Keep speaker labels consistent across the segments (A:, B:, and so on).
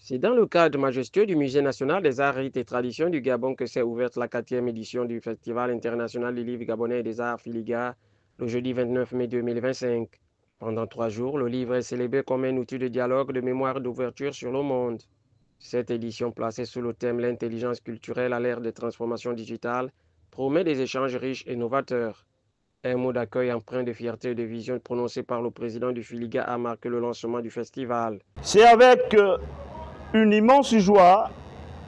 A: C'est dans le cadre majestueux du Musée national des arts, rites et traditions du Gabon que s'est ouverte la 4e édition du Festival international du livre gabonais et des arts Filiga, le jeudi 29 mai 2025. Pendant 3 jours, le livre est célébré comme un outil de dialogue, de mémoire et d'ouverture sur le monde. Cette édition, placée sous le thème L'intelligence culturelle à l'ère des transformations digitales, promet des échanges riches et novateurs. Un mot d'accueil empreint de fierté et de vision prononcé par le président du Filiga a marqué le lancement du festival.
B: C'est avec une immense joie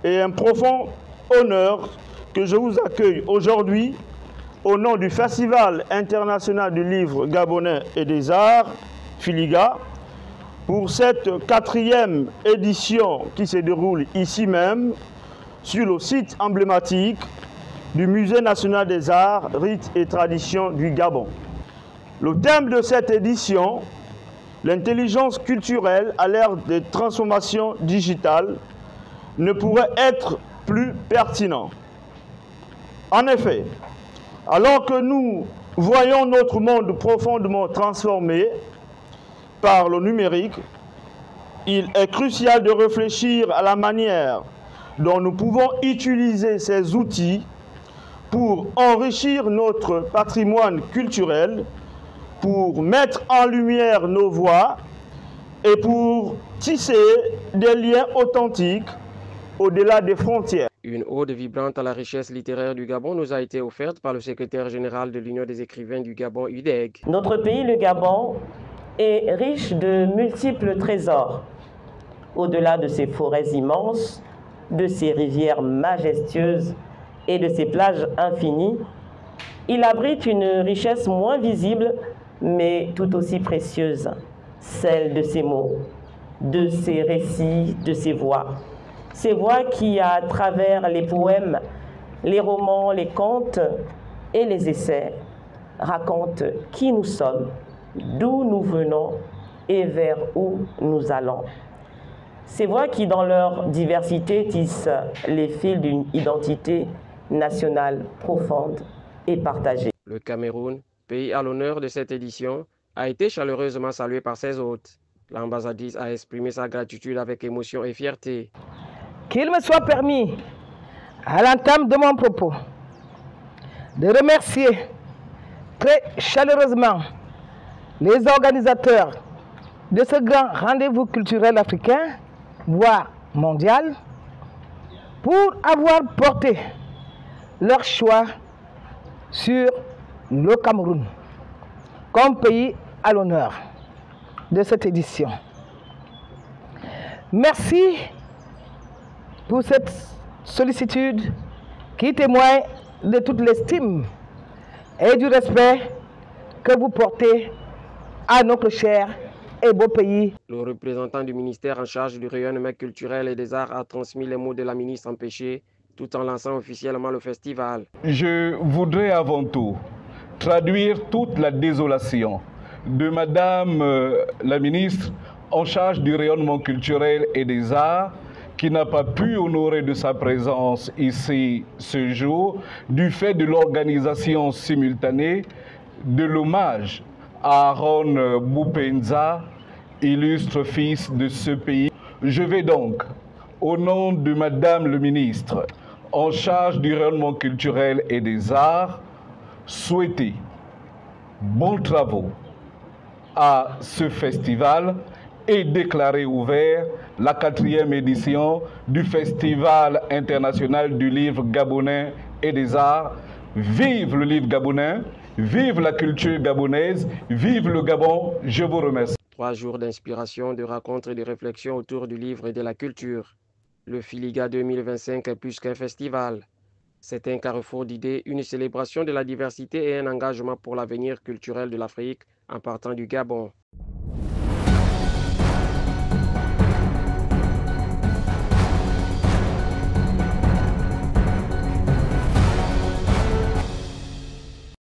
B: et un profond honneur que je vous accueille aujourd'hui au nom du Festival international du livre gabonais et des arts, Filiga, pour cette 4e édition qui se déroule ici même, sur le site emblématique du Musée national des arts, rites et traditions du Gabon. Le thème de cette édition, l'intelligence culturelle à l'ère des transformations digitales, ne pourrait être plus pertinent. En effet, alors que nous voyons notre monde profondément transformé par le numérique, il est crucial de réfléchir à la manière dont nous pouvons utiliser ces outils pour enrichir notre patrimoine culturel, pour mettre en lumière nos voix et pour tisser des liens authentiques au-delà des frontières.
A: Une ode vibrante à la richesse littéraire du Gabon nous a été offerte par le secrétaire général de l'Union des écrivains du Gabon, UDEG.
C: Notre pays, le Gabon, est riche de multiples trésors. Au-delà de ses forêts immenses, de ses rivières majestueuses et de ses plages infinies, il abrite une richesse moins visible, mais tout aussi précieuse, celle de ses mots, de ses récits, de ses voix. Ces voix qui, à travers les poèmes, les romans, les contes et les essais, racontent qui nous sommes, d'où nous venons et vers où nous allons. Ces voix qui, dans leur diversité, tissent les fils d'une identité nationale profonde et partagée.
A: Le Cameroun, pays à l'honneur de cette édition, a été chaleureusement salué par ses hôtes. L'ambassadrice a exprimé sa gratitude avec émotion et fierté.
D: Qu'il me soit permis, à l'entame de mon propos, de remercier très chaleureusement les organisateurs de ce grand rendez-vous culturel africain, voire mondial, pour avoir porté leur choix sur le Cameroun comme pays à l'honneur de cette édition. Merci pour cette sollicitude qui témoigne de toute l'estime et du respect que vous portez à notre cher et beau pays.
A: Le représentant du ministère en charge du rayonnement culturel et des arts a transmis les mots de la ministre empêchée tout en lançant officiellement le festival.
E: Je voudrais avant tout traduire toute la désolation de Madame la ministre en charge du rayonnement culturel et des arts, qui n'a pas pu honorer de sa présence ici ce jour du fait de l'organisation simultanée de l'hommage à Aaron Boupenza, illustre fils de ce pays. Je vais donc, au nom de Madame le ministre en charge du rayonnement culturel et des arts, souhaiter bons travaux à ce festival et déclarer ouvert la 4e édition du Festival international du livre gabonais et des arts. Vive le livre gabonais, vive la culture gabonaise, vive le Gabon, je vous remercie.
A: 3 jours d'inspiration, de rencontres et de réflexions autour du livre et de la culture. Le Filiga 2025 est plus qu'un festival. C'est un carrefour d'idées, une célébration de la diversité et un engagement pour l'avenir culturel de l'Afrique en partant du Gabon.